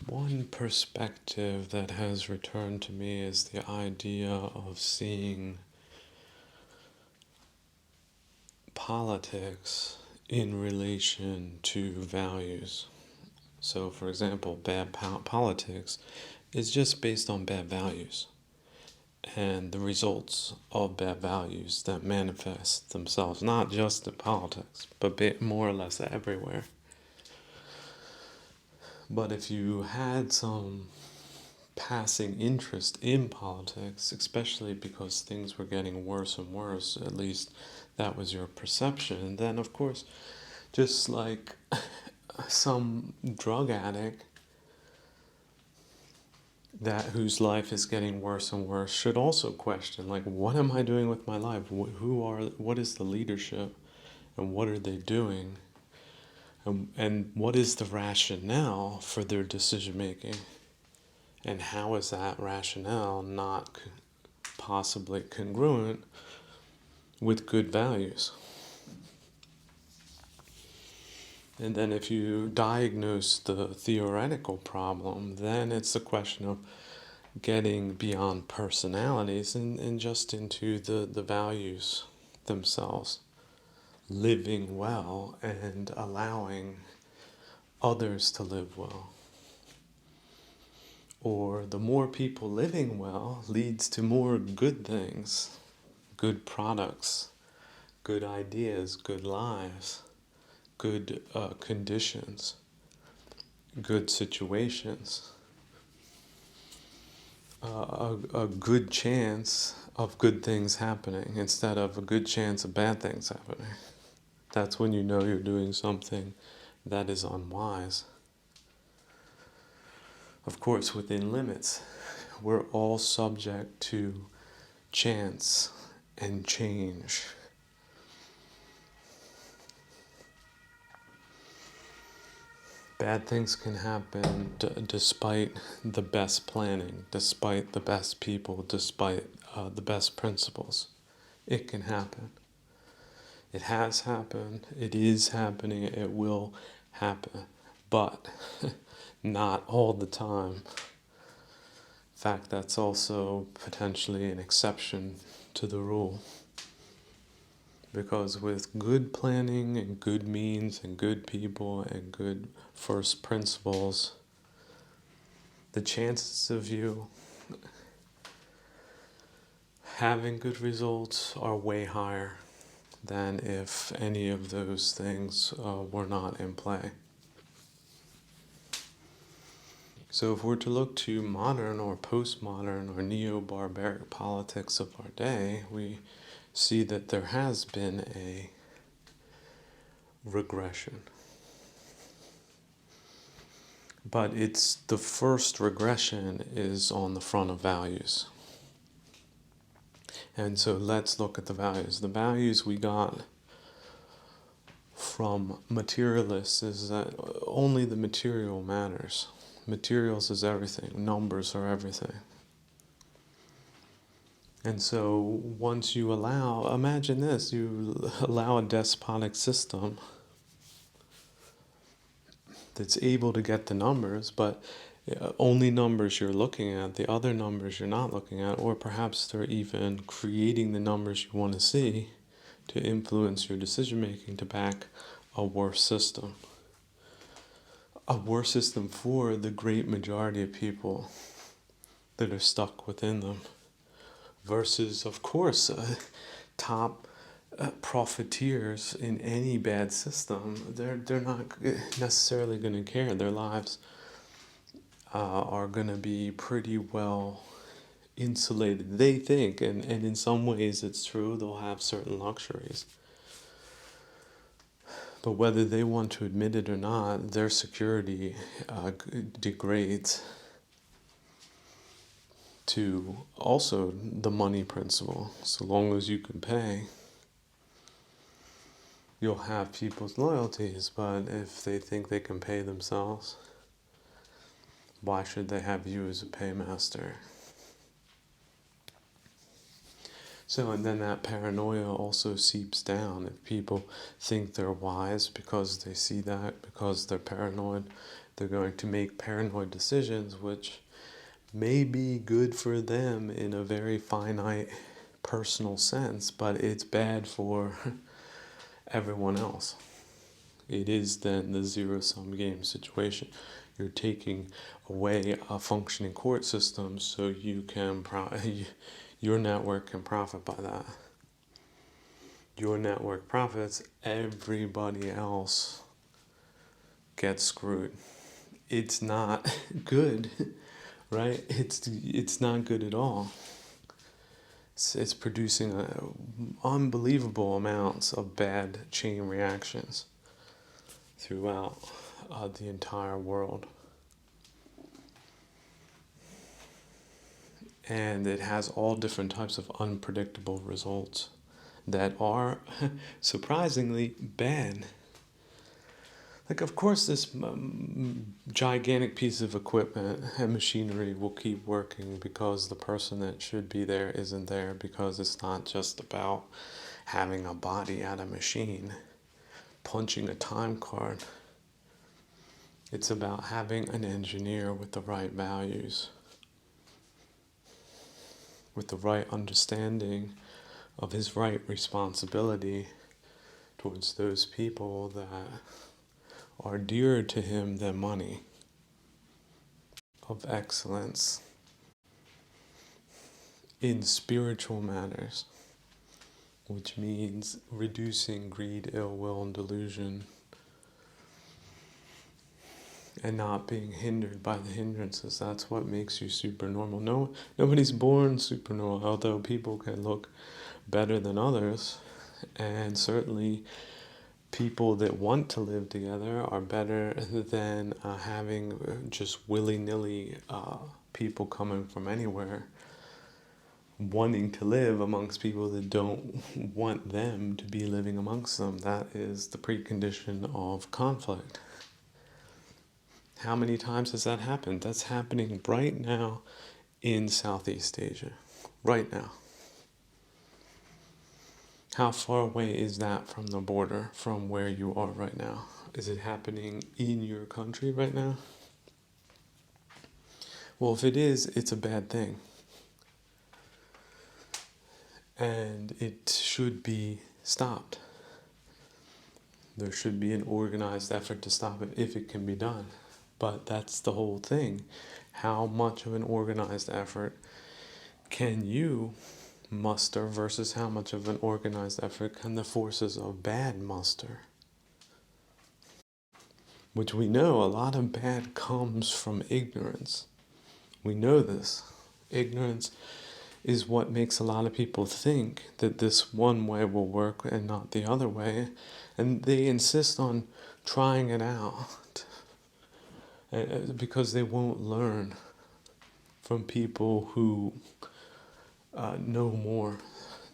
One perspective that has returned to me is the idea of seeing politics in relation to values. So, for example, bad politics is just based on bad values and the results of bad values that manifest themselves, not just in politics, but more or less everywhere. But if you had some passing interest in politics, especially because things were getting worse and worse, at least that was your perception, then of course, just like some drug addict that whose life is getting worse and worse should also question, like, what am I doing with my life? What is the leadership, and what are they doing, and what is the rationale for their decision making, and how is that rationale not possibly congruent with good values? And then if you diagnose the theoretical problem, then it's a question of getting beyond personalities and just into the values themselves. Living well and allowing others to live well. Or the more people living well leads to more good things, good products, good ideas, good lives, good conditions, good situations, a good chance of good things happening instead of a good chance of bad things happening. That's when you know you're doing something that is unwise. Of course, within limits, we're all subject to chance and change. Bad things can happen despite the best planning, despite the best people, despite the best principles. It can happen. It has happened, it is happening, it will happen, but not all the time. In fact, that's also potentially an exception to the rule. Because with good planning and good means and good people and good first principles, the chances of you having good results are way higher than if any of those things were not in play. So if we're to look to modern or postmodern or neo-barbaric politics of our day, we see that there has been a regression. But it's the first regression is on the front of values. And so let's look at the values. The values we got from materialists is that only the material matters. Materials is everything. Numbers are everything. And so once you imagine this, you allow a despotic system that's able to get the numbers, but only numbers you're looking at, the other numbers you're not looking at, or perhaps they're even creating the numbers you want to see to influence your decision making to back a worse system. A worse system for the great majority of people that are stuck within them. Versus, of course, top profiteers in any bad system, they're not necessarily going to care. Their lives are going to be pretty well insulated, they think, and in some ways it's true, they'll have certain luxuries. But whether they want to admit it or not, their security degrades to also the money principle. So long as you can pay, you'll have people's loyalties, but if they think they can pay themselves, why should they have you as a paymaster? So, and then that paranoia also seeps down. If people think they're wise because they see that, because they're paranoid, They're going to make paranoid decisions, which may be good for them in a very finite personal sense, but it's bad for everyone else. It is then the zero-sum game situation. You're taking away a functioning court system so you can your network can profit by that. Your network profits, everybody else gets screwed. It's not good, right? It's not good at all. It's producing unbelievable amounts of bad chain reactions throughout the entire world. And it has all different types of unpredictable results that are surprisingly bad. Like, of course, this gigantic piece of equipment and machinery will keep working because the person that should be there isn't there, because it's not just about having a body at a machine, punching a time card. It's about having an engineer with the right values, with the right understanding of his right responsibility towards those people that are dearer to him than money, of excellence in spiritual matters, which means reducing greed, ill will, and delusion, and not being hindered by the hindrances. That's what makes you supernormal. Nobody's born supernormal, although people can look better than others, and certainly people that want to live together are better than having just willy-nilly people coming from anywhere wanting to live amongst people that don't want them to be living amongst them. That is the precondition of conflict. How many times has that happened? That's happening right now in Southeast Asia. Right now. How far away is that from the border, from where you are right now? Is it happening in your country right now? Well, if it is, it's a bad thing. And it should be stopped. There should be an organized effort to stop it if it can be done. But that's the whole thing. How much of an organized effort can you muster versus how much of an organized effort can the forces of bad muster? Which we know a lot of bad comes from ignorance. We know this. Ignorance is what makes a lot of people think that this one way will work and not the other way. And they insist on trying it out because they won't learn from people who know more,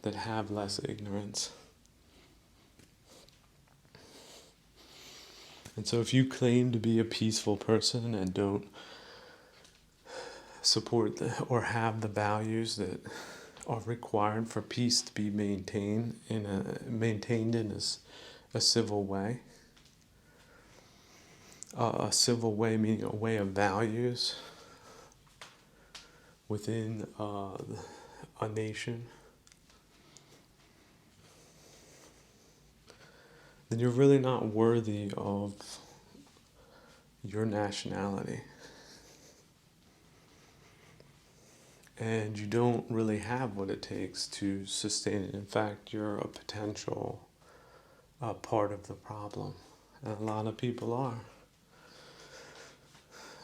that have less ignorance. And so if you claim to be a peaceful person and don't support or have the values that are required for peace to be maintained in a civil way, a civil way meaning a way of values within a nation, then you're really not worthy of your nationality. And you don't really have what it takes to sustain it. In fact, you're a potential part of the problem. And a lot of people are.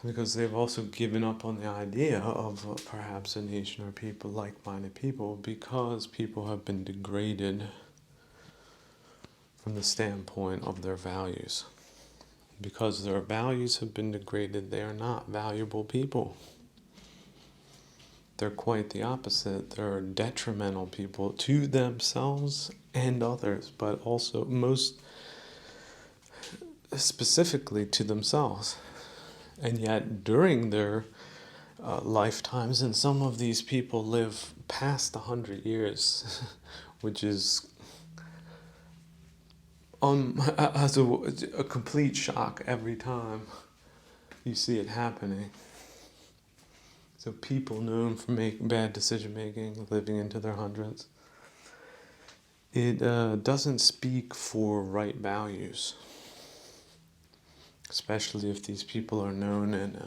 Because they've also given up on the idea of perhaps a nation or people, like-minded people, because people have been degraded from the standpoint of their values. Because their values have been degraded, they are not valuable people. They're quite the opposite. They're detrimental people to themselves and others, but also most specifically to themselves. And yet during their lifetimes, and some of these people live past 100 years, which is as a complete shock every time. You see it happening. So people known for making bad decision making, living into their hundreds, it doesn't speak for right values, especially if these people are known and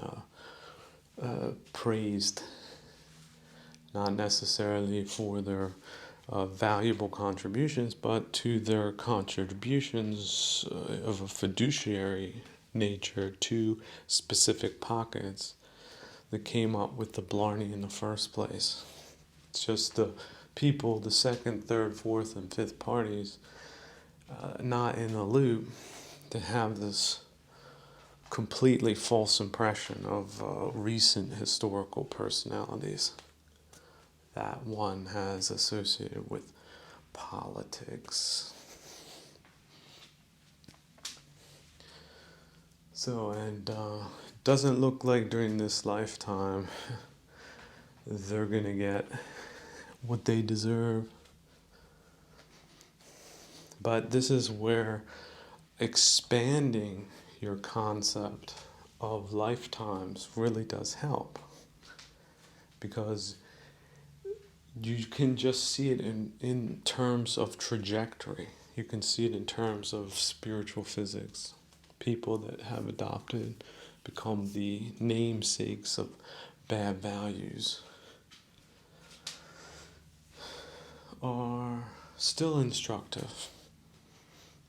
praised, not necessarily for their valuable contributions, but to their contributions of a fiduciary nature to specific pockets that came up with the Blarney in the first place. It's just the people, the second, third, fourth, and fifth parties, not in the loop, that have this completely false impression of recent historical personalities that one has associated with politics. So, and doesn't look like during this lifetime they're gonna get what they deserve. But this is where expanding your concept of lifetimes really does help, because you can just see it in terms of trajectory. You can see it in terms of spiritual physics. People that have adopted, become the namesakes of bad values, are still instructive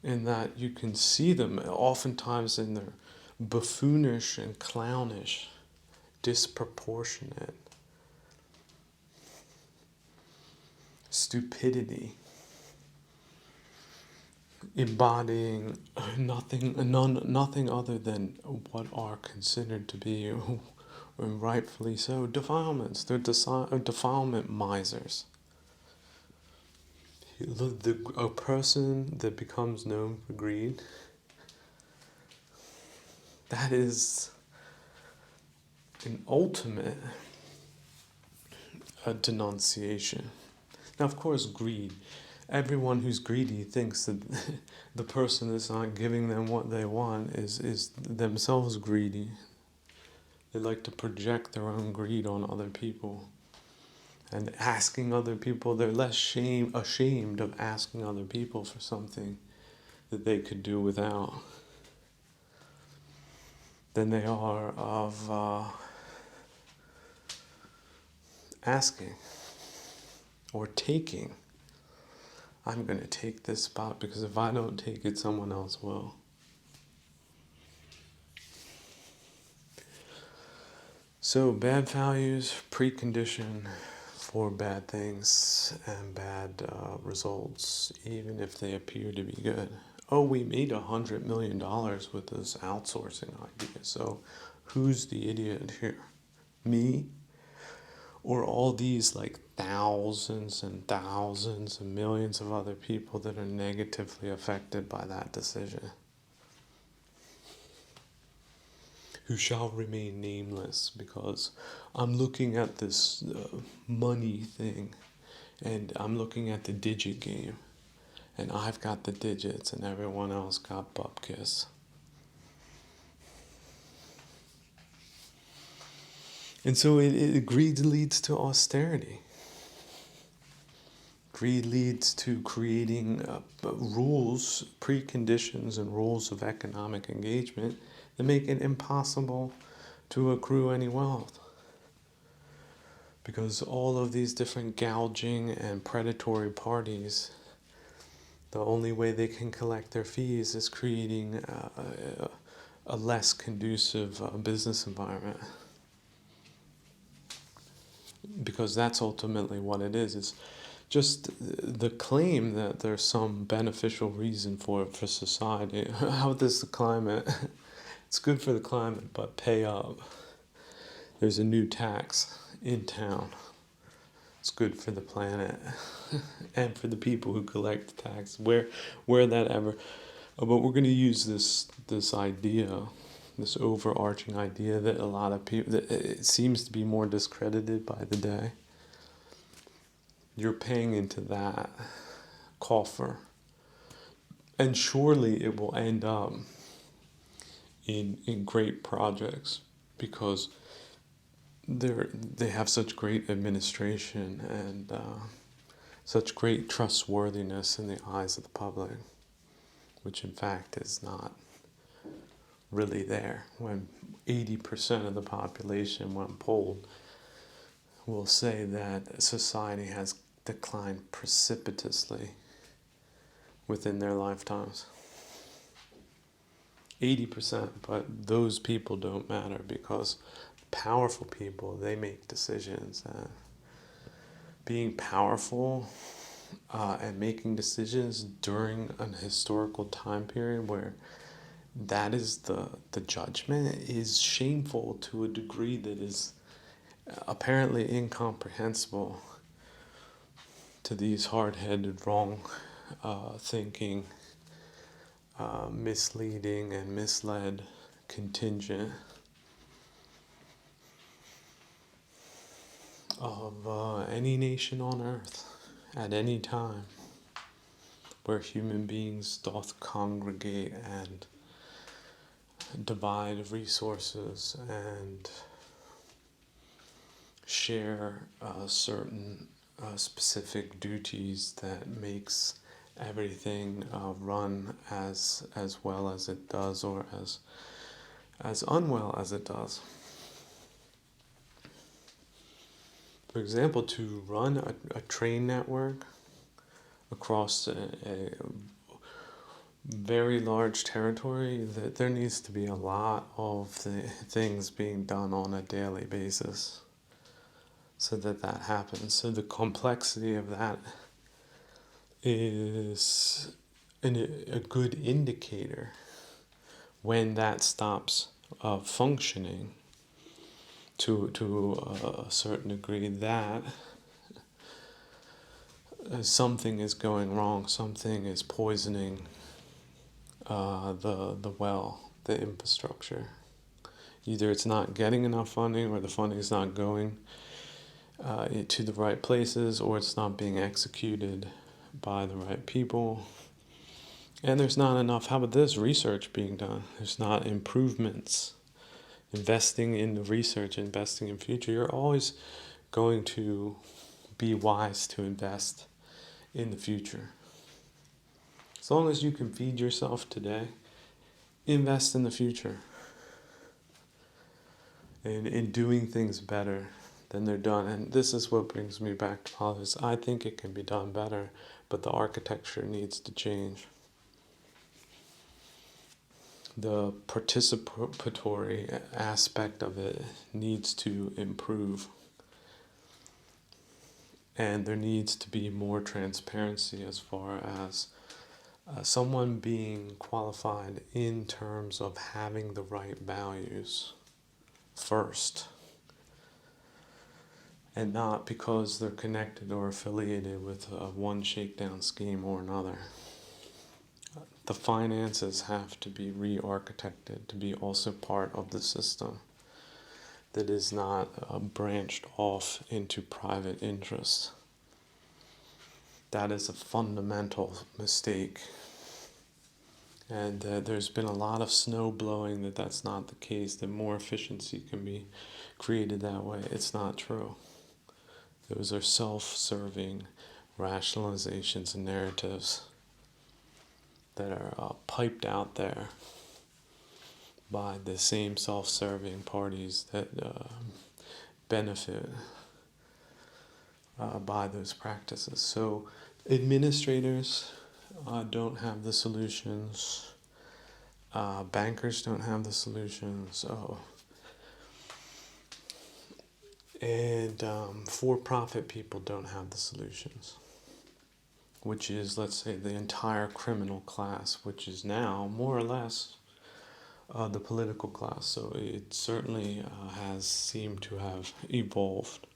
in that you can see them oftentimes in their buffoonish and clownish, disproportionate stupidity, embodying nothing other than what are considered to be, and rightfully so, defilements. They're defilement misers. A person that becomes known for greed, that is an ultimate denunciation. Now, of course, greed. Everyone who's greedy thinks that the person that's not giving them what they want is themselves greedy. They like to project their own greed on other people. And asking other people, they're less ashamed of asking other people for something that they could do without than they are of asking or taking. I'm going to take this spot because if I don't take it, someone else will. So bad values, precondition for bad things and bad results, even if they appear to be good. Oh, we made $100 million with this outsourcing idea. So who's the idiot here? Me? Or all these like thousands and thousands and millions of other people that are negatively affected by that decision, who shall remain nameless, because I'm looking at this money thing and I'm looking at the digit game, and I've got the digits and everyone else got bupkis. And so greed leads to austerity. Greed leads to creating rules, preconditions, and rules of economic engagement that make it impossible to accrue any wealth. Because all of these different gouging and predatory parties, the only way they can collect their fees is creating a less conducive business environment. Because that's ultimately what it is. It's just the claim that there's some beneficial reason for it for society. How does the climate? It's good for the climate, but pay up. There's a new tax in town. It's good for the planet and for the people who collect the tax. Where that ever. But we're going to use this idea, this overarching idea that a lot of people, that it seems to be more discredited by the day. You're paying into that coffer, and surely it will end up in great projects because they have such great administration and such great trustworthiness in the eyes of the public, which in fact is not really there. When 80% of the population, when polled, will say that society has declined precipitously within their lifetimes. 80%, but those people don't matter because powerful people, they make decisions. Being powerful and making decisions during an historical time period where that is the judgment is shameful to a degree that is apparently incomprehensible to these hard-headed, wrong thinking, misleading and misled contingent of any nation on earth at any time where human beings doth congregate and divide resources and share certain specific duties that makes everything run as well as it does or as unwell as it does. For example, to run a train network across a very large territory, that there needs to be a lot of the things being done on a daily basis so that happens. So the complexity of that is a good indicator when that stops functioning to a certain degree, that something is going wrong, something is poisoning the well, the infrastructure. Either it's not getting enough funding, or the funding is not going to the right places, or it's not being executed by the right people. And there's not enough, how about this, research being done. There's not improvements. Investing in the research, investing in future, you're always going to be wise to invest in the future. As long as you can feed yourself today, invest in the future. And in doing things better than they're done. And this is what brings me back to politics. I think it can be done better, but the architecture needs to change. The participatory aspect of it needs to improve. And there needs to be more transparency as far as someone being qualified in terms of having the right values first. And not because they're connected or affiliated with one shakedown scheme or another. The finances have to be re-architected to be also part of the system that is not branched off into private interests. That is a fundamental mistake. And there's been a lot of snow blowing that that's not the case, that more efficiency can be created that way. It's not true. Those are self-serving rationalizations and narratives that are piped out there by the same self-serving parties that benefit by those practices. So administrators don't have the solutions. Bankers don't have the solutions. And for-profit people don't have the solutions, which is, let's say, the entire criminal class, which is now more or less the political class. So it certainly has seemed to have evolved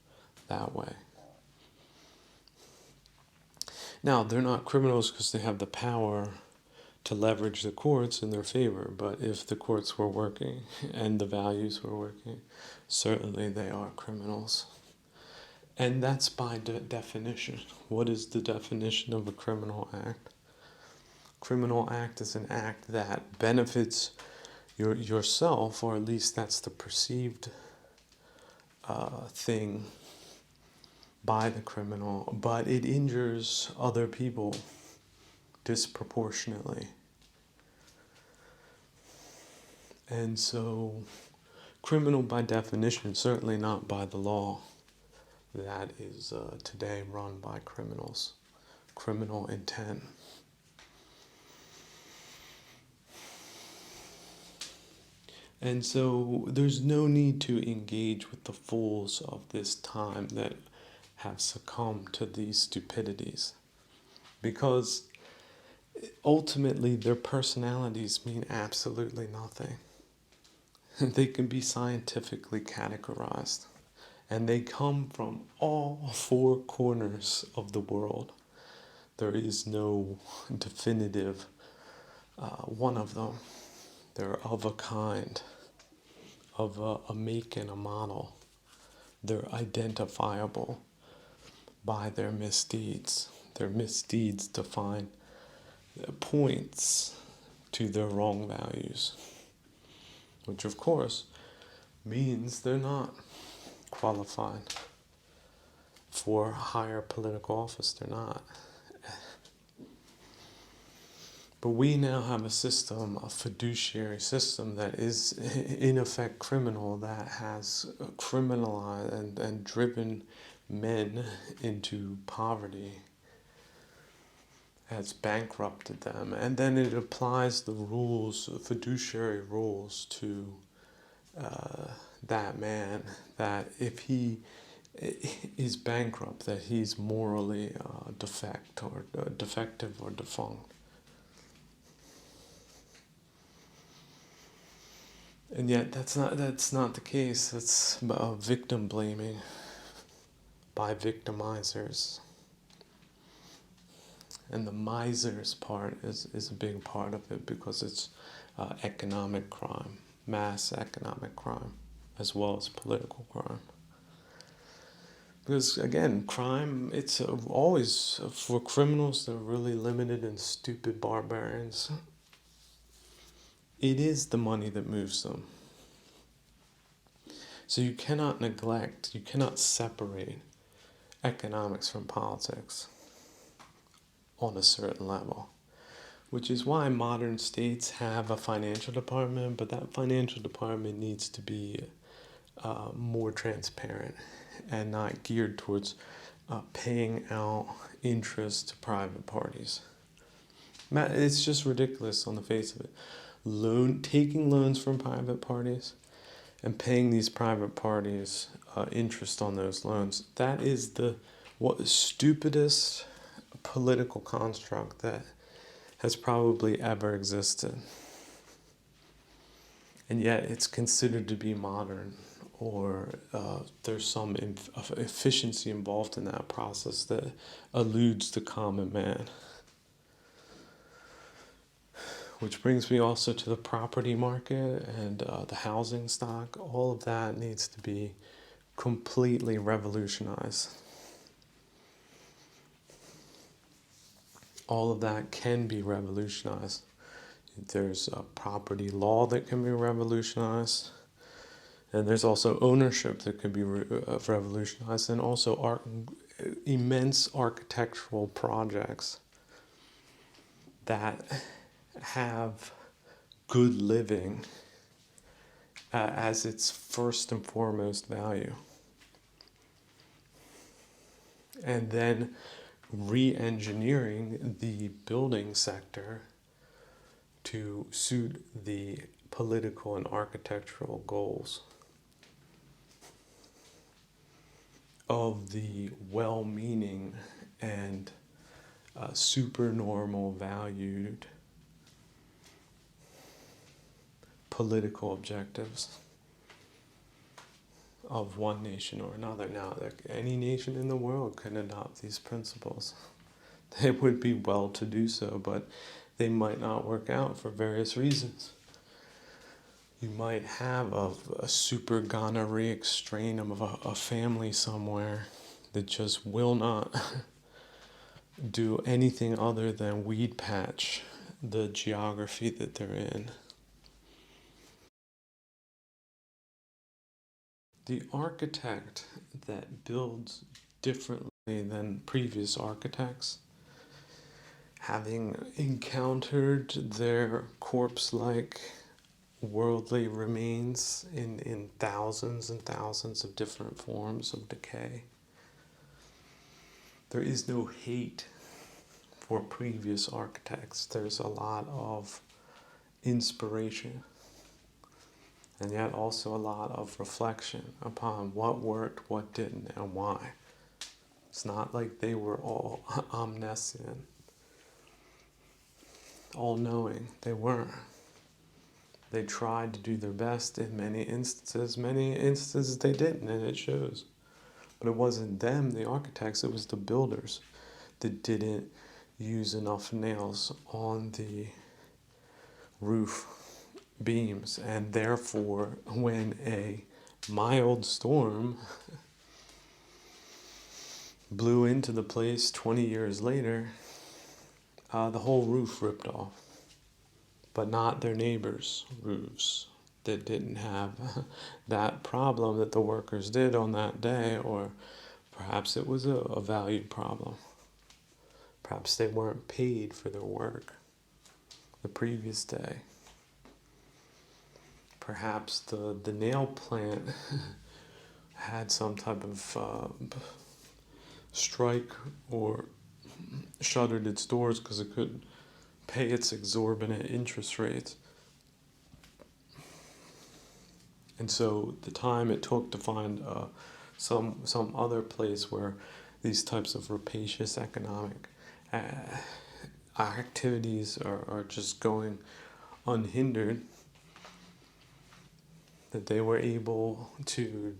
that way. Now, they're not criminals because they have the power to leverage the courts in their favor, but if the courts were working and the values were working, certainly they are criminals. And that's by definition. What is the definition of a criminal act? Criminal act is an act that benefits yourself, or at least that's the perceived thing by the criminal, but it injures other people disproportionately. And so, criminal by definition, certainly not by the law that is today run by criminals. Criminal intent. And so there's no need to engage with the fools of this time that have succumbed to these stupidities, because ultimately their personalities mean absolutely nothing. They can be scientifically categorized, and they come from all four corners of the world. There is no definitive one of them. They're of a kind, of a make and a model. They're identifiable by their misdeeds. Their misdeeds define points to their wrong values, which of course means they're not qualified for higher political office. They're not. But we now have a system, a fiduciary system, that is in effect criminal, that has criminalized and driven men into poverty, has bankrupted them, and then it applies the rules, fiduciary rules, to that man, that if he is bankrupt, that he's morally defective or defunct. And yet that's not the case. It's victim blaming by victimizers. And the misers part is a big part of it, because it's economic crime, mass economic crime, as well as political crime. Because again, crime, it's always, for criminals, they're really limited and stupid barbarians. It is the money that moves them. So you cannot neglect, you cannot separate economics from politics on a certain level. Which is why modern states have a financial department, but that financial department needs to be more transparent and not geared towards paying out interest to private parties. It's just ridiculous on the face of it. Taking loans from private parties and paying these private parties interest on those loans, that is the stupidest political construct that has probably ever existed. And yet it's considered to be modern, or there's some efficiency involved in that process that eludes the common man. Which brings me also to the property market and the housing stock. All of that needs to be completely revolutionized. All of that can be revolutionized. There's a property law that can be revolutionized. And there's also ownership that can be revolutionized. And also immense architectural projects that have good living as its first and foremost value. And then re-engineering the building sector to suit the political and architectural goals of the well-meaning and supernormal valued political objectives of one nation or another. Now, any nation in the world can adopt these principles. They would be well to do so, but they might not work out for various reasons. You might have a super gonorrheic strain of a family somewhere that just will not do anything other than weed patch the geography that they're in. The architect that builds differently than previous architects, having encountered their corpse-like worldly remains in thousands and thousands of different forms of decay, there is no hate for previous architects. There's a lot of inspiration, and yet also a lot of reflection upon what worked, what didn't, and why. It's not like they were all omniscient, all-knowing. They weren't. They tried to do their best in many instances they didn't, and it shows. But it wasn't them, the architects, it was the builders that didn't use enough nails on the roof beams, and therefore when a mild storm blew into the place 20 years later, the whole roof ripped off, but not their neighbors' roofs that didn't have that problem that the workers did on that day, or perhaps it was a valued problem. Perhaps they weren't paid for their work the previous day. Perhaps the nail plant had some type of strike or shuttered its doors because it couldn't pay its exorbitant interest rates. And so the time it took to find some other place where these types of rapacious economic activities are just going unhindered, that they were able to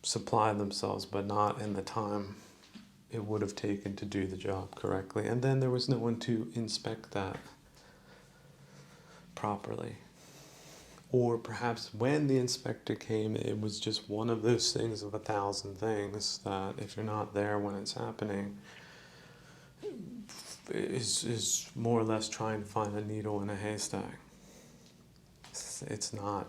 supply themselves, but not in the time it would have taken to do the job correctly. And then there was no one to inspect that properly. Or perhaps when the inspector came, it was just one of those things of 1,000 things that if you're not there when it's happening, is more or less trying to find a needle in a haystack. It's not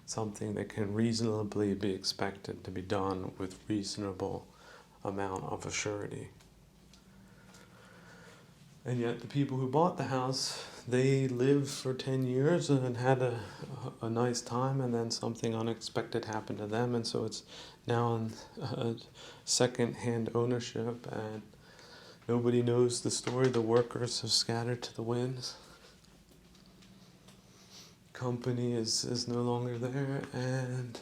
something that can reasonably be expected to be done with reasonable amount of assurity. And yet the people who bought the house, they lived for 10 years and had a nice time, and then something unexpected happened to them, and so it's now in second-hand ownership, and nobody knows the story. The workers have scattered to the winds. Company is no longer there, and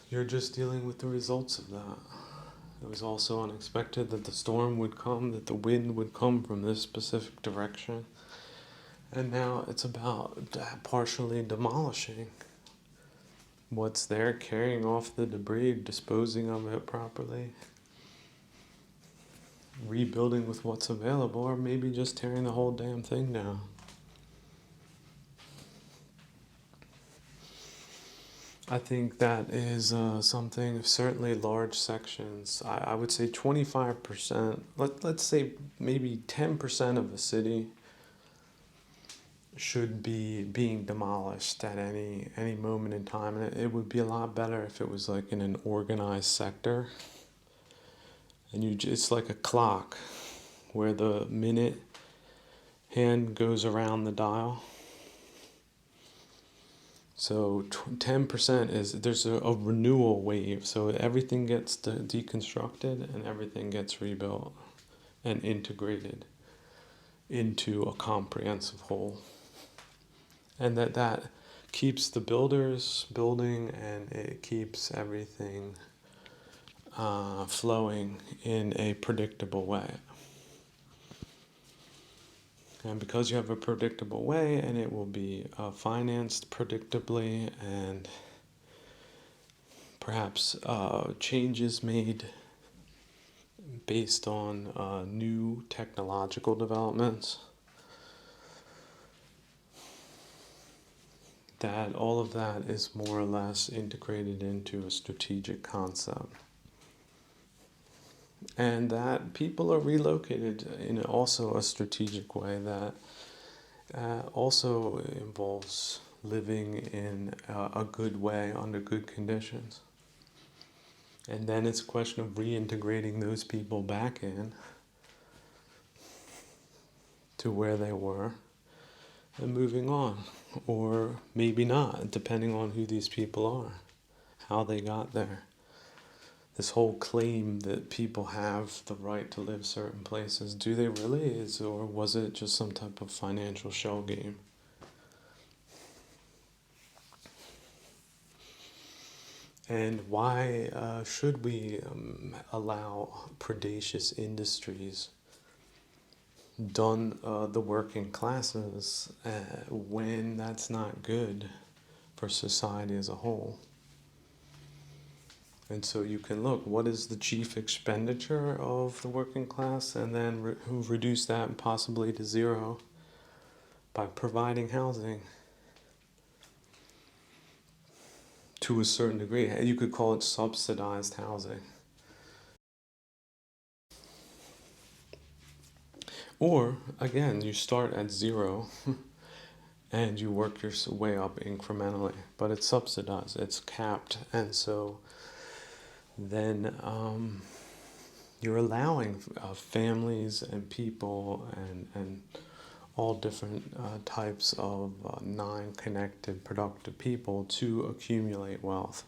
you're just dealing with the results of that. It was also unexpected that the storm would come, that the wind would come from this specific direction. And now it's about partially demolishing what's there, carrying off the debris, disposing of it properly, rebuilding with what's available, or maybe just tearing the whole damn thing down. I think that is something, certainly large sections. I would say 25%, let's say maybe 10% of the city should be being demolished at any moment in time. And it would be a lot better if it was like in an organized sector. And it's like a clock where the minute hand goes around the dial. So 10% is, there's a renewal wave. So everything gets deconstructed and everything gets rebuilt and integrated into a comprehensive whole. And that keeps the builders building, and it keeps everything flowing in a predictable way. And because you have a predictable way, and it will be financed predictably, and perhaps changes made based on new technological developments, that all of that is more or less integrated into a strategic concept. And that people are relocated in also a strategic way, that also involves living in a good way under good conditions. And then it's a question of reintegrating those people back in to where they were and moving on. Or maybe not, depending on who these people are, how they got there. This whole claim that people have the right to live certain places, do they really? Or was it just some type of financial shell game? And why should we allow predacious industries done the working classes when that's not good for society as a whole? And so you can look, what is the chief expenditure of the working class, and then reduce that possibly to zero by providing housing to a certain degree. You could call it subsidized housing. Or, again, you start at zero and you work your way up incrementally, but it's subsidized, it's capped, and so then you're allowing families and people and all different types of non-connected, productive people to accumulate wealth.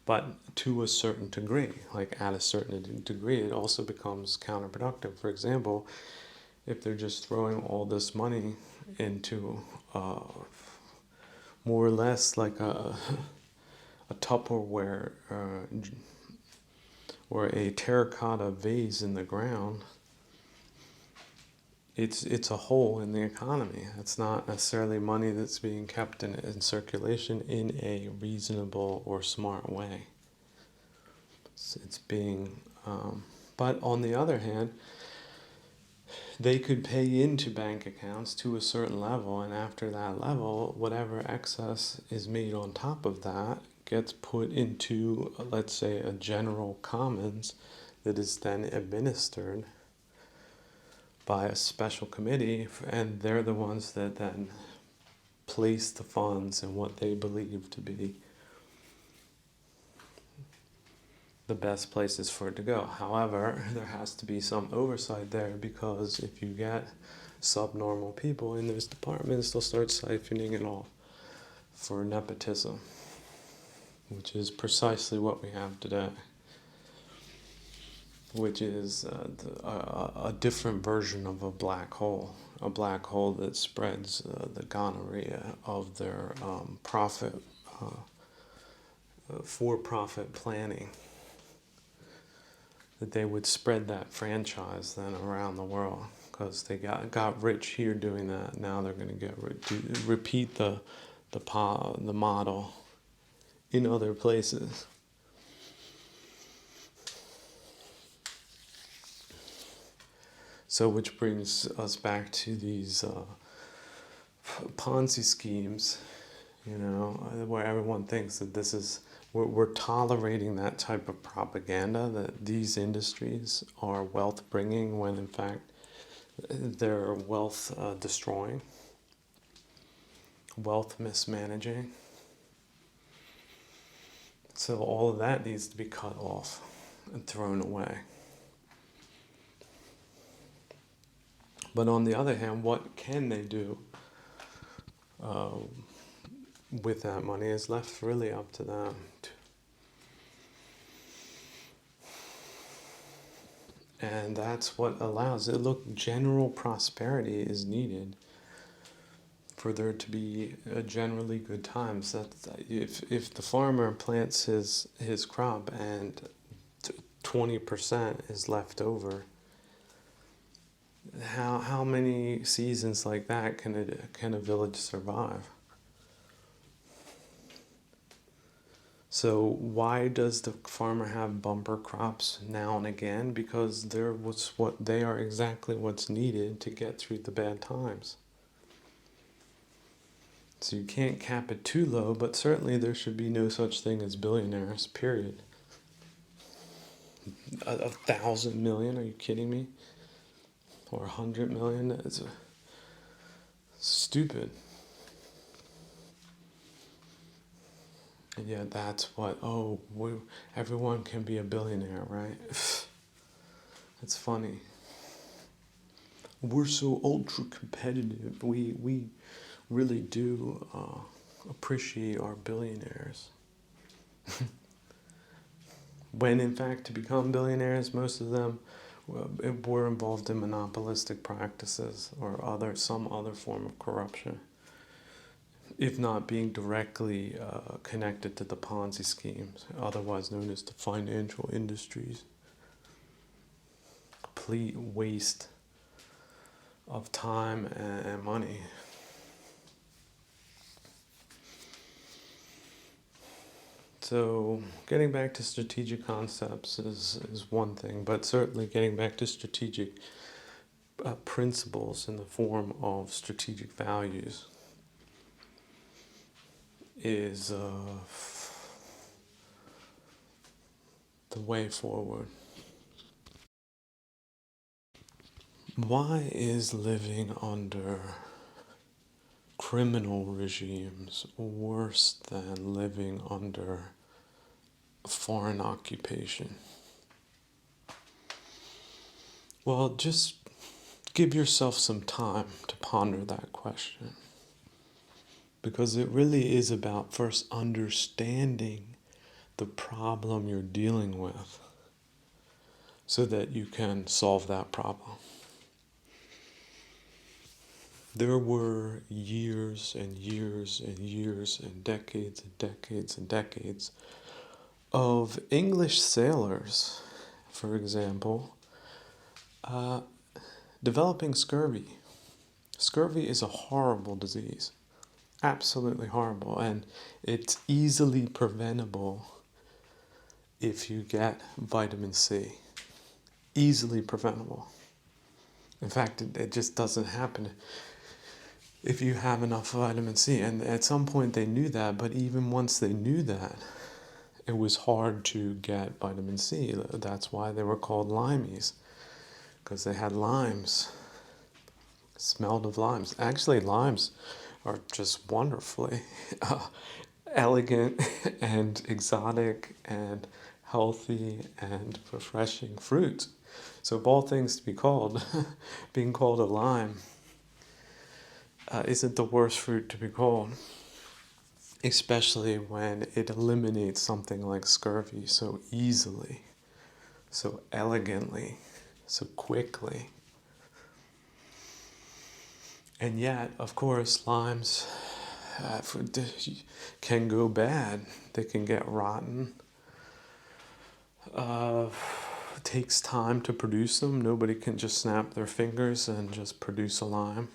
But to a certain degree, like at a certain degree, it also becomes counterproductive. For example, if they're just throwing all this money into more or less like a Tupperware or a terracotta vase in the ground, it's a hole in the economy. It's not necessarily money that's being kept in circulation in a reasonable or smart way. It's being, but on the other hand, they could pay into bank accounts to a certain level, and after that level, whatever excess is made on top of that gets put into, let's say, a general commons that is then administered by a special committee, and they're the ones that then place the funds in what they believe to be the best places for it to go. However, there has to be some oversight there, because if you get subnormal people in those departments, they'll start siphoning it off for nepotism, which is precisely what we have today, which is a different version of a black hole that spreads the gonorrhea of their for-profit planning, that they would spread that franchise then around the world, because they got rich here doing that. Now they're going to repeat the model in other places. So, which brings us back to these Ponzi schemes, where everyone thinks that this is, we're tolerating that type of propaganda, that these industries are wealth bringing, when in fact they're wealth destroying, wealth mismanaging. So all of that needs to be cut off and thrown away. But on the other hand, what can they do with that money is left really up to them. And that's what allows it. Look, general prosperity is needed for there to be generally good times. That if the farmer plants his crop and 20% is left over, how many seasons like that can a village survive? So why does the farmer have bumper crops now and again? Because they are exactly what's needed to get through the bad times. So you can't cap it too low, but certainly there should be no such thing as billionaires, period. 1,000 million, are you kidding me? Or 100 million? stupid. And yet that's what, everyone can be a billionaire, right? It's funny. We're so ultra competitive. We really do appreciate our billionaires. When in fact, to become billionaires, most of them were involved in monopolistic practices or some other form of corruption, if not being directly connected to the Ponzi schemes, otherwise known as the financial industries. Complete waste of time and money. So getting back to strategic concepts is one thing, but certainly getting back to strategic principles in the form of strategic values is the way forward. Why is living under criminal regimes worse than living under foreign occupation? Well, just give yourself some time to ponder that question, because it really is about first understanding the problem you're dealing with so that you can solve that problem. There were years and years and years and decades and decades and decades of English sailors, for example, developing scurvy. Scurvy is a horrible disease, absolutely horrible, and it's easily preventable if you get vitamin C. Easily preventable. In fact, it just doesn't happen if you have enough vitamin C. And at some point they knew that, but even once they knew that, it was hard to get vitamin C. That's why they were called limeys, because they had limes, smelled of limes. Actually, limes are just wonderfully elegant and exotic and healthy and refreshing fruits. So of all things to be called, being called a lime isn't the worst fruit to be called, especially when it eliminates something like scurvy so easily, so elegantly, so quickly. And yet, of course, limes can go bad. They can get rotten. It takes time to produce them. Nobody can just snap their fingers and just produce a lime.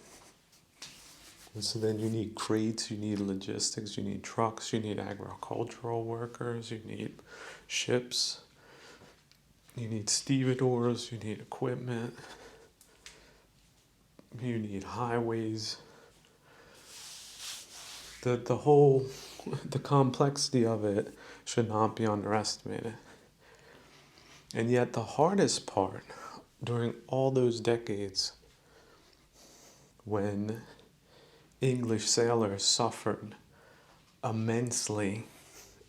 And so then you need crates, you need logistics, you need trucks, you need agricultural workers, you need ships, you need stevedores, you need equipment, you need highways. The complexity of it should not be underestimated. And yet the hardest part during all those decades when English sailors suffered immensely,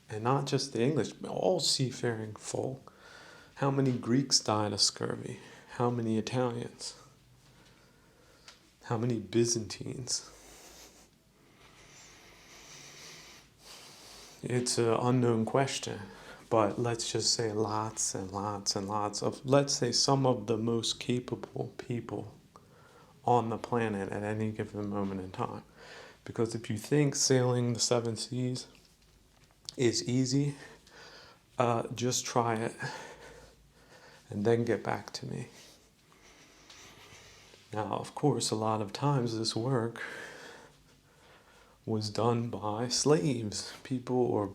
and not just the English, but all seafaring folk. How many Greeks died of scurvy? How many Italians? How many Byzantines? It's an unknown question, but let's just say lots and lots and lots of, let's say some of the most capable people on the planet at any given moment in time. Because if you think sailing the seven seas is easy, just try it and then get back to me. Now, of course, a lot of times this work was done by slaves, people, or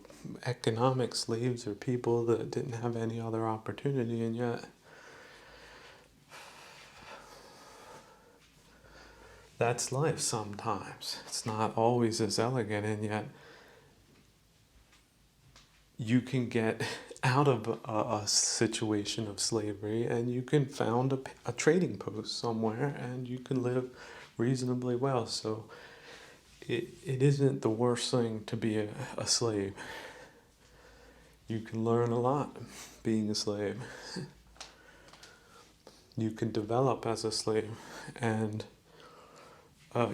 economic slaves, or people that didn't have any other opportunity, and yet that's life sometimes. It's not always as elegant, and yet you can get out of a situation of slavery and you can found a trading post somewhere and you can live reasonably well. So it isn't the worst thing to be a slave. You can learn a lot being a slave. You can develop as a slave. And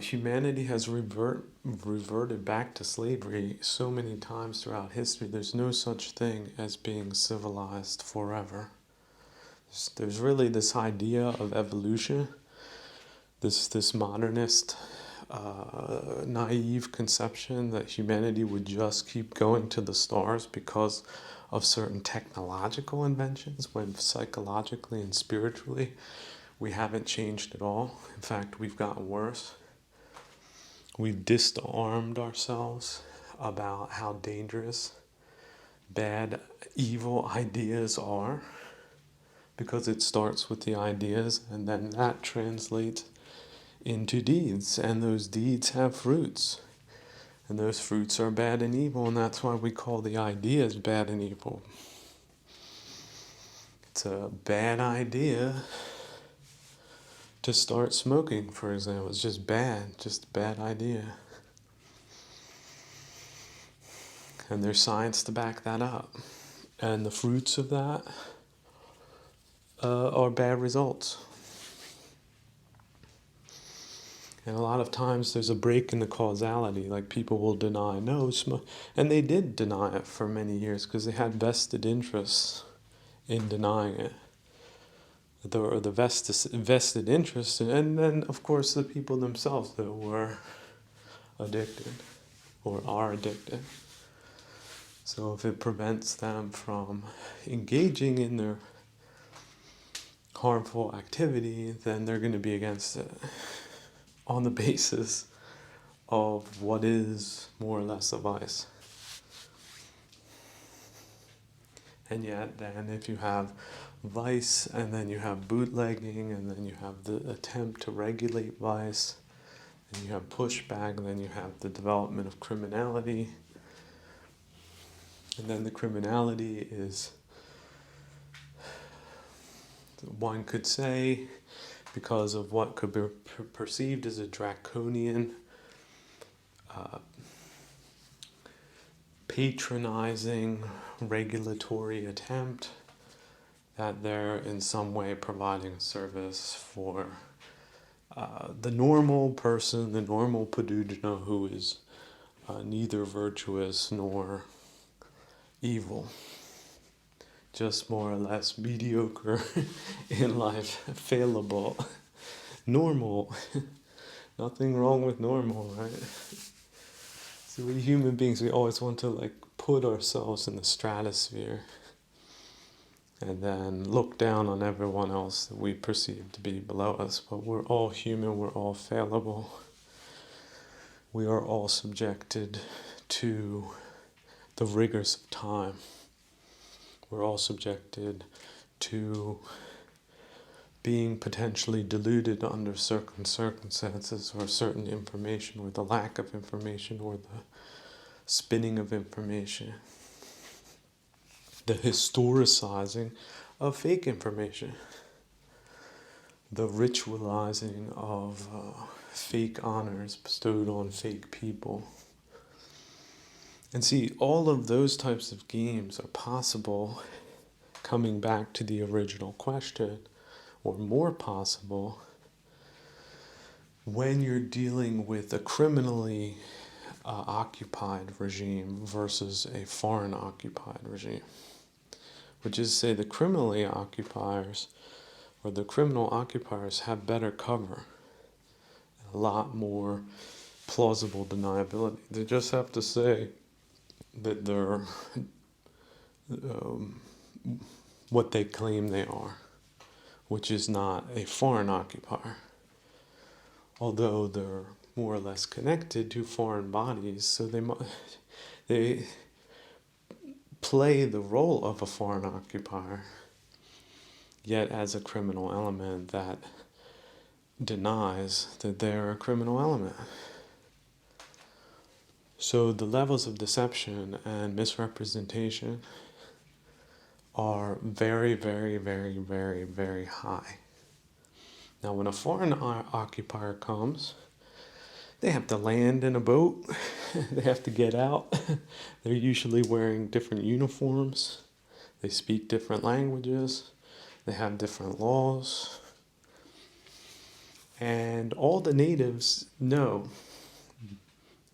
humanity has reverted back to slavery so many times throughout history. There's no such thing as being civilized forever. There's really this idea of evolution, this modernist naive conception that humanity would just keep going to the stars because of certain technological inventions, when psychologically and spiritually we haven't changed at all. In fact, we've gotten worse. We've disarmed ourselves about how dangerous bad, evil ideas are, because it starts with the ideas and then that translates into deeds, and those deeds have fruits. And those fruits are bad and evil, and that's why we call the ideas bad and evil. It's a bad idea to start smoking, for example. It's just a bad idea. And there's science to back that up. And the fruits of that are bad results. And a lot of times there's a break in the causality. Like, people will deny, no, and they did deny it for many years because they had vested interests in denying it. The vested interest, and then of course the people themselves that were addicted or are addicted. So if it prevents them from engaging in their harmful activity, then they're going to be against it on the basis of what is more or less a vice. And yet then if you have vice, and then you have bootlegging, and then you have the attempt to regulate vice, and you have pushback, and then you have the development of criminality, and then the criminality is, one could say, because of what could be perceived as a draconian, patronizing regulatory attempt, that they're in some way providing a service for the normal person, the normal Padudina, who is neither virtuous nor evil, just more or less mediocre in life, failable, normal. Nothing wrong with normal, right? So we human beings, we always want to put ourselves in the stratosphere and then look down on everyone else that we perceive to be below us. But we're all human, we're all fallible. We are all subjected to the rigors of time. We're all subjected to being potentially deluded under certain circumstances, or certain information, or the lack of information, or the spinning of information, the historicizing of fake information, the ritualizing of fake honors bestowed on fake people. And see, all of those types of games are possible, coming back to the original question, or more possible, when you're dealing with a criminally occupied regime versus a foreign occupied regime. Which is to say, the criminally occupiers, or the criminal occupiers, have better cover, a lot more plausible deniability. They just have to say that they're what they claim they are, which is not a foreign occupier, although they're more or less connected to foreign bodies, so they play the role of a foreign occupier, yet as a criminal element that denies that they're a criminal element. So the levels of deception and misrepresentation are very, very, very, very, very high. Now, when a foreign occupier comes, They have to land in a boat. They have to get out. They're usually wearing different uniforms. They speak different languages. They have different laws. And all the natives know,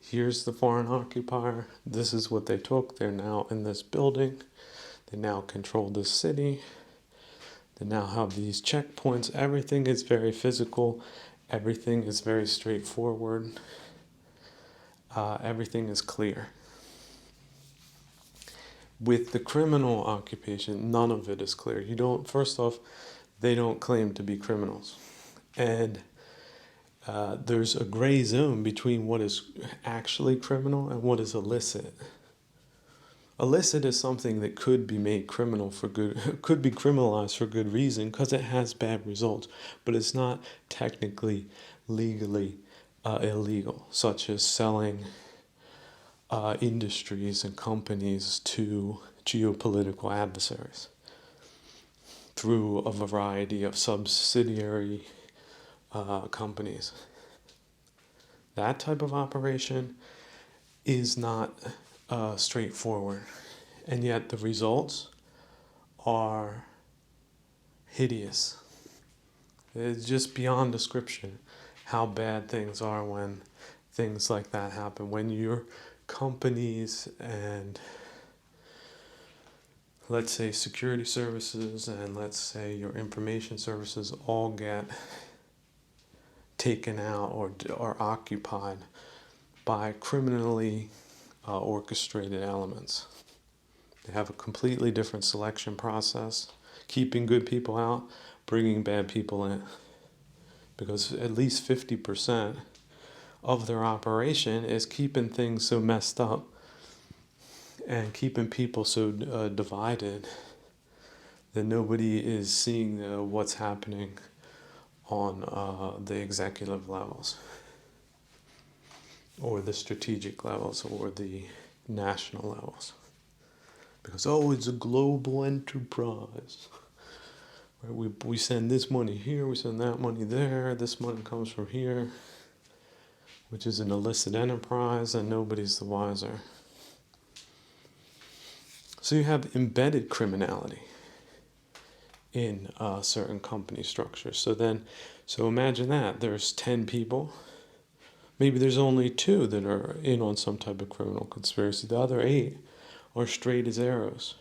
here's the foreign occupier. This is what they took. They're now in this building. They now control this city. They now have these checkpoints. Everything is very physical. Everything is very straightforward. Everything is clear. With the criminal occupation, none of it is clear. First off, they don't claim to be criminals. And there's a gray zone between what is actually criminal and what is illicit. Illicit is something that could be made criminal for good, could be criminalized for good reason because it has bad results, but it's not technically legally illegal, such as selling industries and companies to geopolitical adversaries through a variety of subsidiary companies. That type of operation is not straightforward, and yet the results are hideous. It's just beyond description how bad things are when things like that happen. When your companies and, let's say, security services and let's say your information services all get taken out or occupied by criminally orchestrated elements. They have a completely different selection process, keeping good people out, bringing bad people in. Because at least 50% of their operation is keeping things so messed up and keeping people so divided that nobody is seeing what's happening on the executive levels, or the strategic levels, or the national levels. Because, it's a global enterprise. Right? We send this money here, we send that money there, this money comes from here, which is an illicit enterprise, and nobody's the wiser. So you have embedded criminality in certain company structures. So imagine that. There's 10 people. Maybe there's only 2 that are in on some type of criminal conspiracy. The other 8 are straight as arrows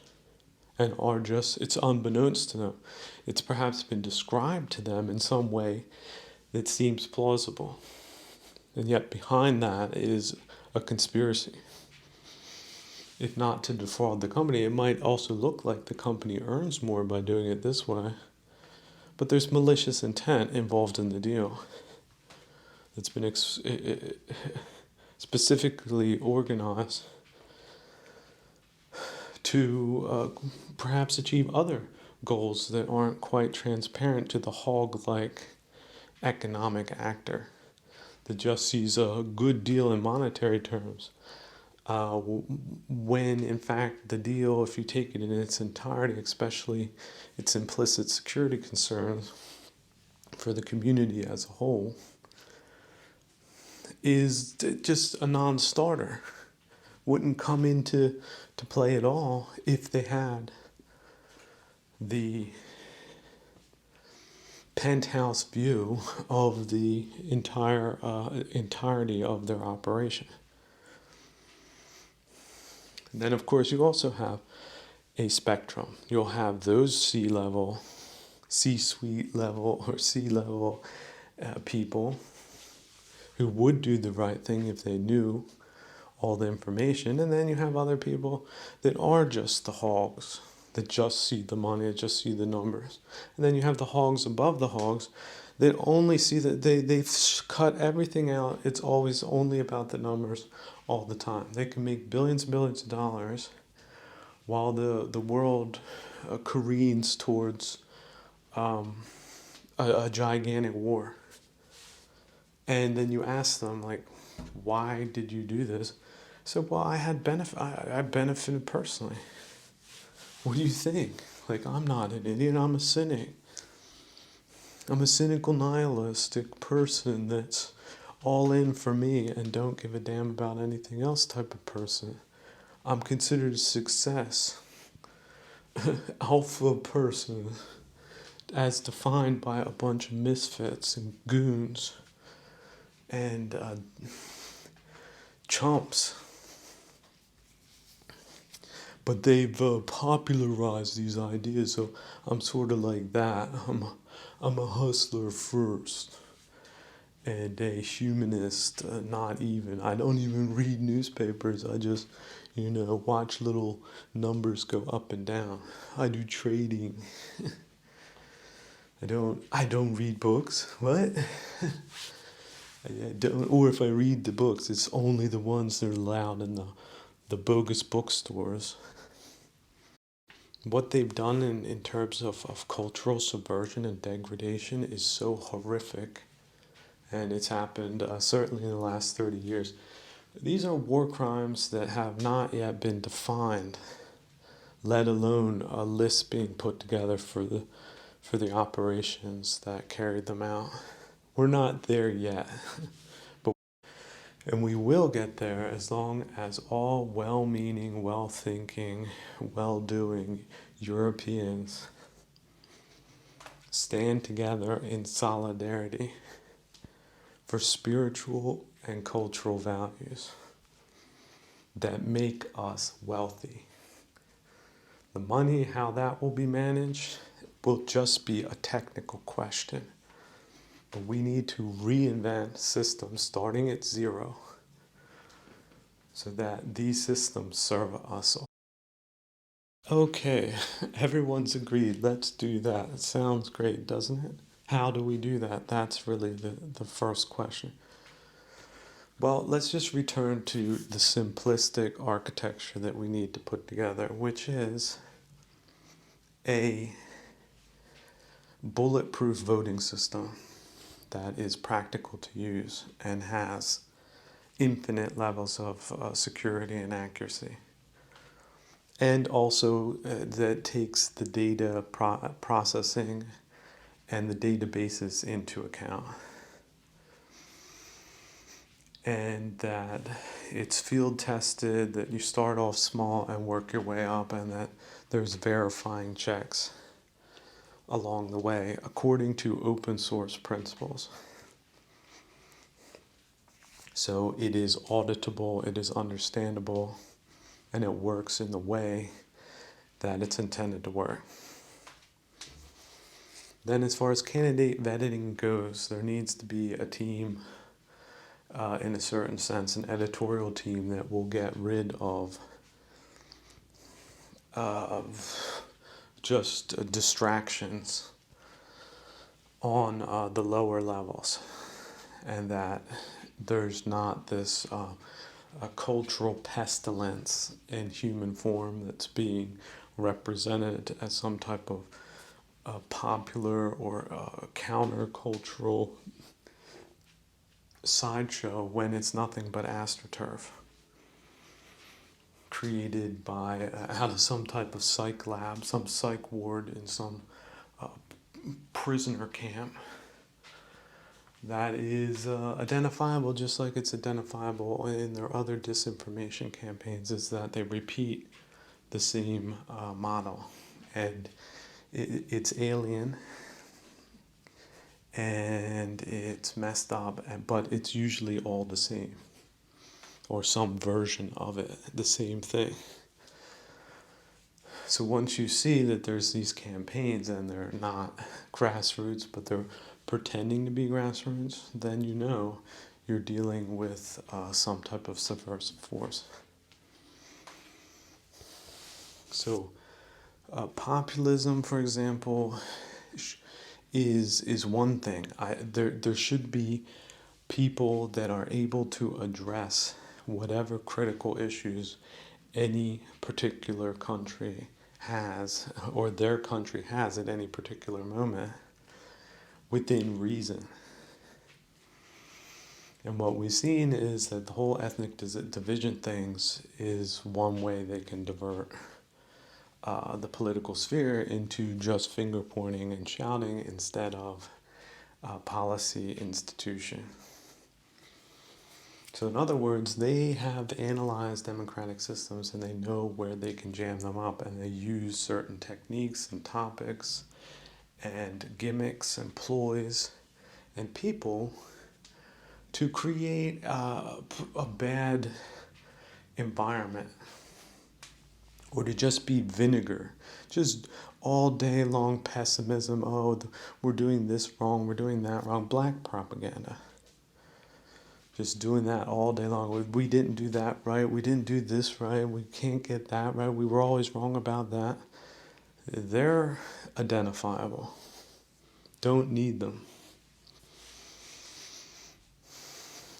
and are just, it's unbeknownst to them. It's perhaps been described to them in some way that seems plausible. And yet behind that is a conspiracy. If not to defraud the company, it might also look like the company earns more by doing it this way. But there's malicious intent involved in the deal that's been specifically organized to perhaps achieve other goals that aren't quite transparent to the hog-like economic actor that just sees a good deal in monetary terms. When in fact the deal, if you take it in its entirety, especially its implicit security concerns for the community as a whole, is just a non-starter. Wouldn't come into play at all if they had the penthouse view of the entirety of their operation. And then, of course, you also have a spectrum. You'll have those C-level, C-suite level, or C-level people who would do the right thing if they knew all the information. And then you have other people that are just the hogs, that just see the money, that just see the numbers. And then you have the hogs above the hogs that only see that they've cut everything out. It's always only about the numbers all the time. They can make billions and billions of dollars while the world careens towards a gigantic war. And then you ask them, like, why did you do this? So, well, I had benefit. I benefited personally. What do you think? Like, I'm not an idiot. I'm a cynic. I'm a cynical, nihilistic person that's all in for me and don't give a damn about anything else type of person. I'm considered a success, alpha person, as defined by a bunch of misfits and goons and chumps. But they've popularized these ideas, so I'm sort of like that. I'm a hustler first, and a humanist, not even. I don't even read newspapers. I just, watch little numbers go up and down. I do trading. I don't read books. What? I don't, or if I read the books, it's only the ones that are allowed in the bogus bookstores. What they've done in terms of cultural subversion and degradation is so horrific, and it's happened certainly in the last 30 years. These are war crimes that have not yet been defined, let alone a list being put together for the operations that carried them out. We're not there yet, but and we will get there as long as all well-meaning, well-thinking, well-doing Europeans stand together in solidarity for spiritual and cultural values that make us wealthy. The money, how that will be managed, will just be a technical question. But we need to reinvent systems starting at zero so that these systems serve us all. Okay, everyone's agreed. Let's do that. It sounds great, doesn't it? How do we do that? That's really the first question. Well, let's just return to the simplistic architecture that we need to put together, which is a bulletproof voting system that is practical to use and has infinite levels of security and accuracy. And also that takes the data processing and the databases into account. And that it's field tested, that you start off small and work your way up, and that there's verifying checks along the way according to open source principles. So it is auditable, it is understandable, and it works in the way that it's intended to work. Then as far as candidate vetting goes, there needs to be a team, in a certain sense, an editorial team that will get rid of just distractions on the lower levels, and that there's not this a cultural pestilence in human form that's being represented as some type of popular or countercultural sideshow when it's nothing but astroturf created by out of some type of psych lab, some psych ward in some prisoner camp that is identifiable just like it's identifiable in their other disinformation campaigns, is that they repeat the same model, and it's alien and it's messed up, but it's usually all the same, or some version of it, the same thing. So once you see that there's these campaigns and they're not grassroots, but they're pretending to be grassroots, then you know you're dealing with some type of subversive force. So populism, for example, is one thing. There should be people that are able to address whatever critical issues any particular country has, or their country has at any particular moment, within reason. And what we've seen is that the whole ethnic division things is one way they can divert the political sphere into just finger pointing and shouting instead of policy institution. So in other words, they have analyzed democratic systems and they know where they can jam them up, and they use certain techniques and topics and gimmicks and ploys and people to create a bad environment, or to just be vinegar, just all day long pessimism. Oh, we're doing this wrong, we're doing that wrong. Black propaganda. Just doing that all day long. We didn't do that right, we didn't do this right, we can't get that right, we were always wrong about that. They're identifiable. Don't need them.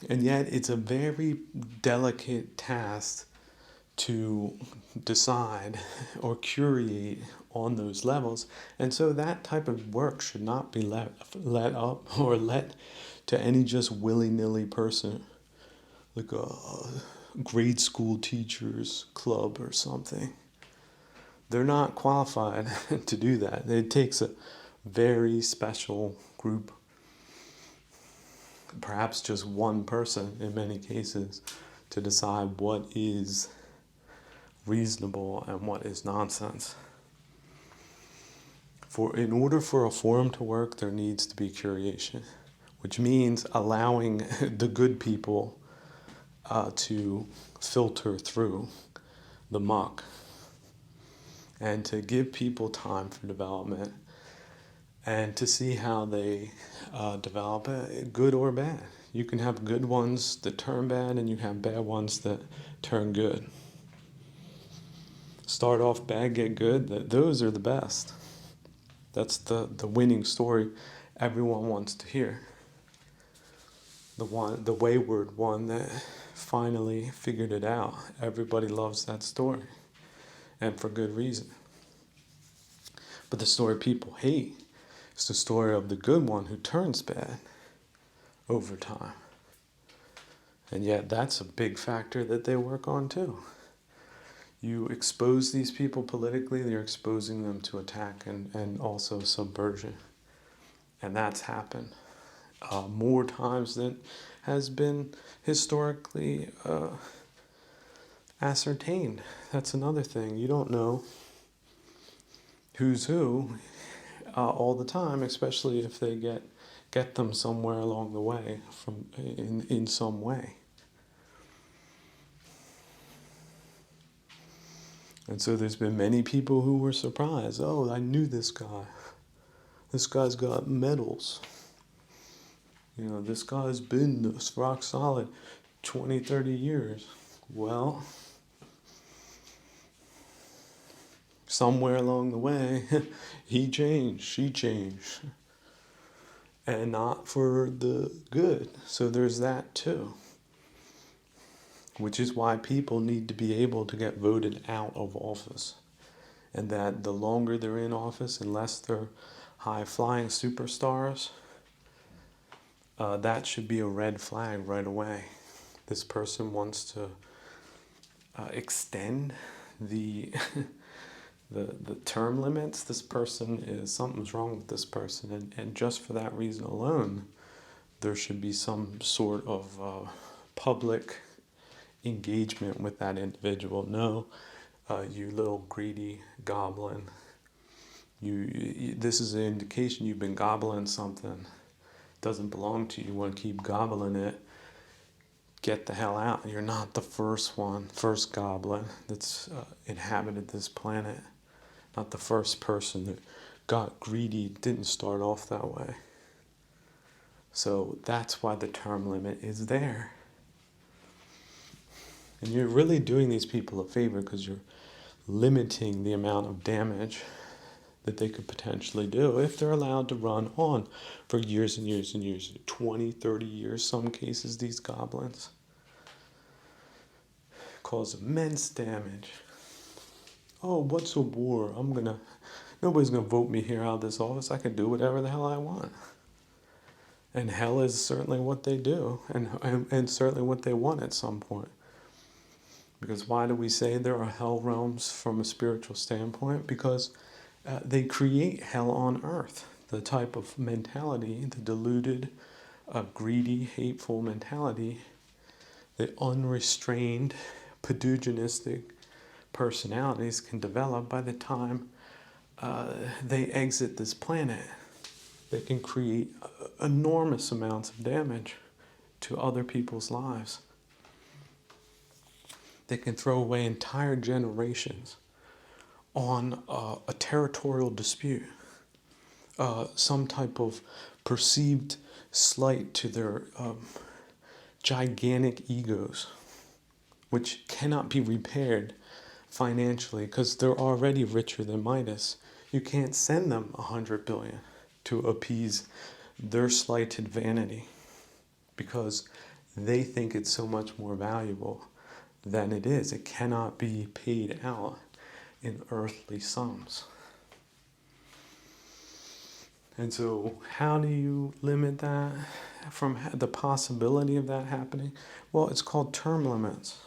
And yet it's a very delicate task to decide or curate on those levels. And so that type of work should not be let up or let to any just willy-nilly person, like a grade school teachers club or something. They're not qualified to do that. It takes a very special group, perhaps just one person in many cases, to decide what is reasonable and what is nonsense. In order for a forum to work, there needs to be curation, which means allowing the good people to filter through the muck and to give people time for development and to see how they develop, good or bad. You can have good ones that turn bad, and you have bad ones that turn good. Start off bad, get good. Those are the best. That's the winning story everyone wants to hear. The wayward one that finally figured it out. Everybody loves that story, and for good reason. But the story people hate is the story of the good one who turns bad over time. And yet that's a big factor that they work on too. You expose these people politically, you're exposing them to attack and also subversion. And that's happened more times than has been historically ascertained. That's another thing. You don't know who's who all the time, especially if they get them somewhere along the way in some way. And so there's been many people who were surprised. Oh, I knew this guy. This guy's got medals. This guy's been rock solid 20, 30 years. Well, somewhere along the way, he changed, she changed. And not for the good. So there's that too. Which is why people need to be able to get voted out of office. And that the longer they're in office, unless they're high-flying superstars, that should be a red flag right away. This person wants to extend the term limits. This person something's wrong with this person. And just for that reason alone, there should be some sort of public engagement with that individual. No, you little greedy goblin. This is an indication you've been gobbling something. It doesn't belong to you. You want to keep gobbling it. Get the hell out. You're not the first goblin that's inhabited this planet. Not the first person that got greedy, didn't start off that way. So that's why the term limit is there. And you're really doing these people a favor because you're limiting the amount of damage that they could potentially do if they're allowed to run on for years and years and years, 20, 30 years, some cases, these goblins. Cause immense damage. Oh, what's a war? Nobody's gonna vote me here out of this office. I can do whatever the hell I want. And hell is certainly what they do, and certainly what they want at some point. Because why do we say there are hell realms from a spiritual standpoint? Because they create hell on earth. The type of mentality, the deluded, greedy, hateful mentality the unrestrained, pathologistic personalities can develop by the time they exit this planet. They can create enormous amounts of damage to other people's lives. They can throw away entire generations on a territorial dispute, some type of perceived slight to their gigantic egos, which cannot be repaired financially because they're already richer than Midas. You can't send them 100 billion to appease their slighted vanity because they think it's so much more valuable than it is. It cannot be paid out in earthly sums. And so, how do you limit that from the possibility of that happening? Well, it's called term limits.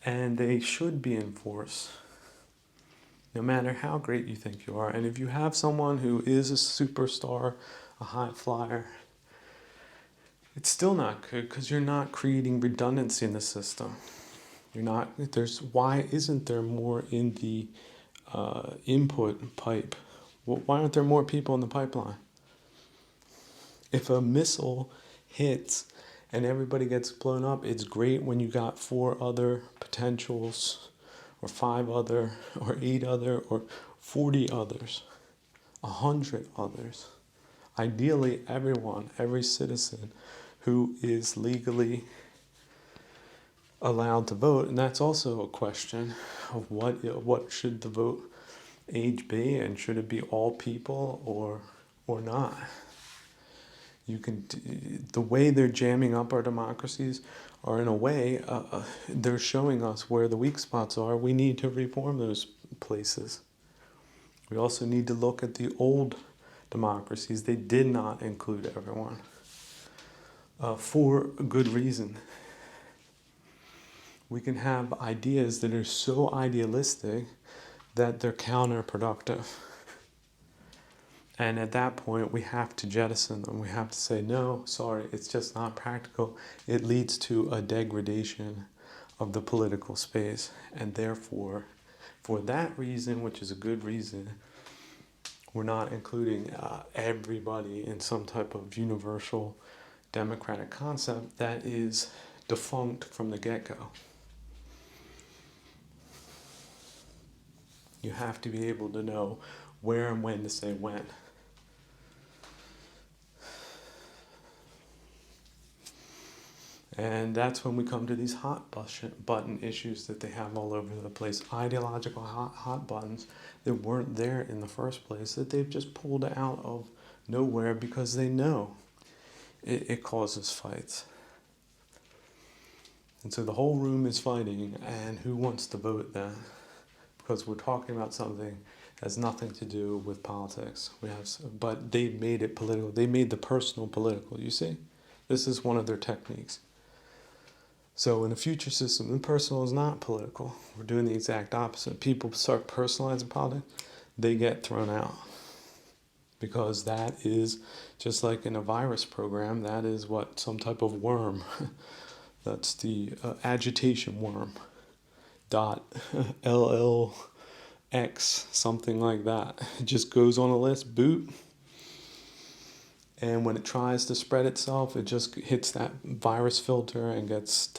And they should be enforced no matter how great you think you are. And if you have someone who is a superstar, a high flyer, it's still not good because you're not creating redundancy in the system. Why isn't there more in the input pipe? Why aren't there more people in the pipeline? If a missile hits and everybody gets blown up, it's great when you got 4 other potentials, or 5 other, or 8 other, or 40 others, 100 others. Ideally, every citizen who is legally allowed to vote, and that's also a question of what should the vote age be, and should it be all people or not. The way they're jamming up our democracies are, in a way, they're showing us where the weak spots are. We need to reform those places. We also need to look at the old democracies. They did not include everyone for a good reason. We can have ideas that are so idealistic that they're counterproductive. And at that point, we have to jettison them. We have to say, no, sorry, it's just not practical. It leads to a degradation of the political space. And therefore, for that reason, which is a good reason, we're not including everybody in some type of universal democratic concept that is defunct from the get-go. You have to be able to know where and when to say when. And that's when we come to these hot button issues that they have all over the place. Ideological hot buttons that weren't there in the first place, that they've just pulled out of nowhere because they know it causes fights. And so the whole room is fighting, and who wants to vote then? Because we're talking about something that has nothing to do with politics. But they made it political. They made the personal political, you see? This is one of their techniques. So in a future system, the personal is not political. We're doing the exact opposite. People start personalizing politics, they get thrown out. Because that is, just like in a virus program, that is what, some type of worm. That's the agitation worm. .LLX, something like that. It just goes on a list, boot. And when it tries to spread itself, it just hits that virus filter and gets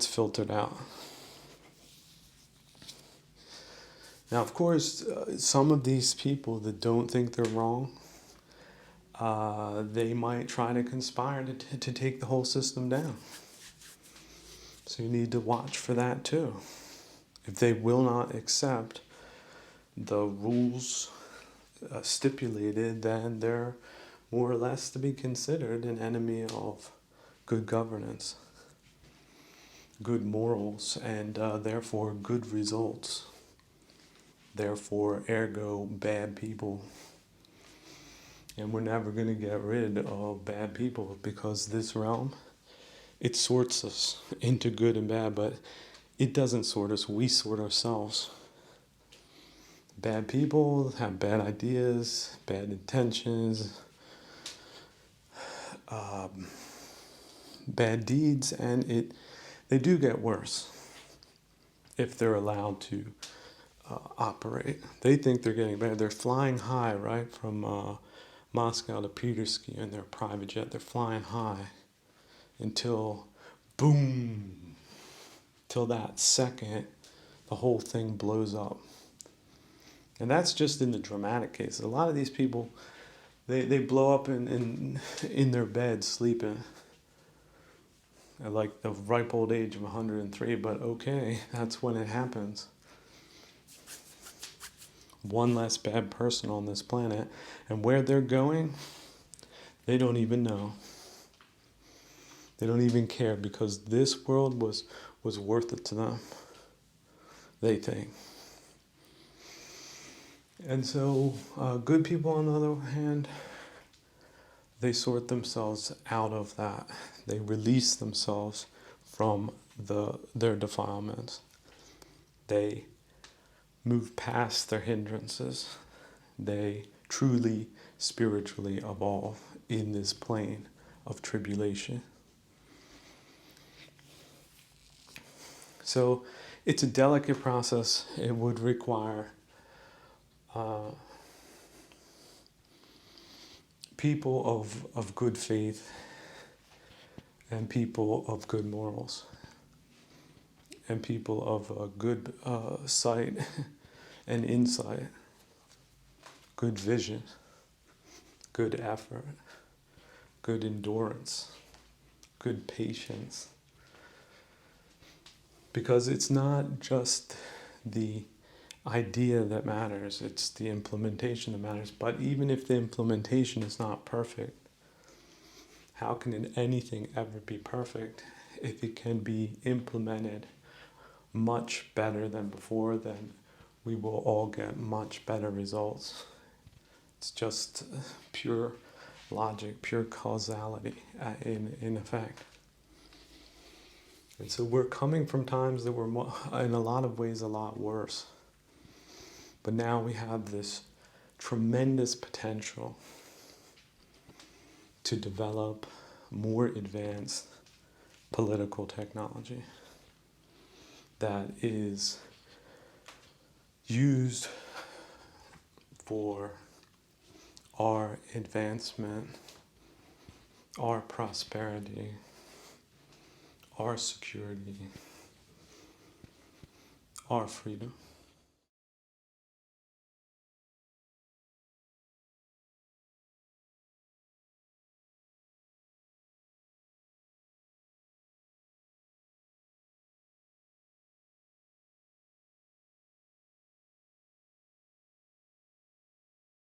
filtered out. Now, of course, some of these people that don't think they're wrong, they might try to conspire to take the whole system down. So you need to watch for that too. If they will not accept the rules stipulated, then they're more or less to be considered an enemy of good governance, good morals, and therefore good results. Therefore, ergo, bad people. And we're never going to get rid of bad people, because this realm, it sorts us into good and bad, but it doesn't sort us, we sort ourselves. Bad people have bad ideas, bad intentions, bad deeds, and they do get worse if they're allowed to operate. They think they're getting better. They're flying high, right, from Moscow to Petersky in their private jet. They're flying high until, boom, till that second, the whole thing blows up. And that's just in the dramatic cases. A lot of these people, they blow up in their bed sleeping at like the ripe old age of 103, but okay, that's when it happens. One less bad person on this planet, and where they're going, they don't even know. They don't even care, because this world was worth it to them, they think. And so good people, on the other hand, they sort themselves out of that. They release themselves from their defilements. They move past their hindrances. They truly spiritually evolve in this plane of tribulation. So it's a delicate process. It would require people of good faith and people of good morals and people of good sight and insight, good vision, good effort, good endurance, good patience. Because it's not just the idea that matters, it's the implementation that matters. But even if the implementation is not perfect, how can anything ever be perfect if it can be implemented much better than before? Then we will all get much better results. It's just pure logic, pure causality in effect. And so we're coming from times that were, in a lot of ways, a lot worse. But now we have this tremendous potential to develop more advanced political technology that is used for our advancement, our prosperity, our security, our freedom.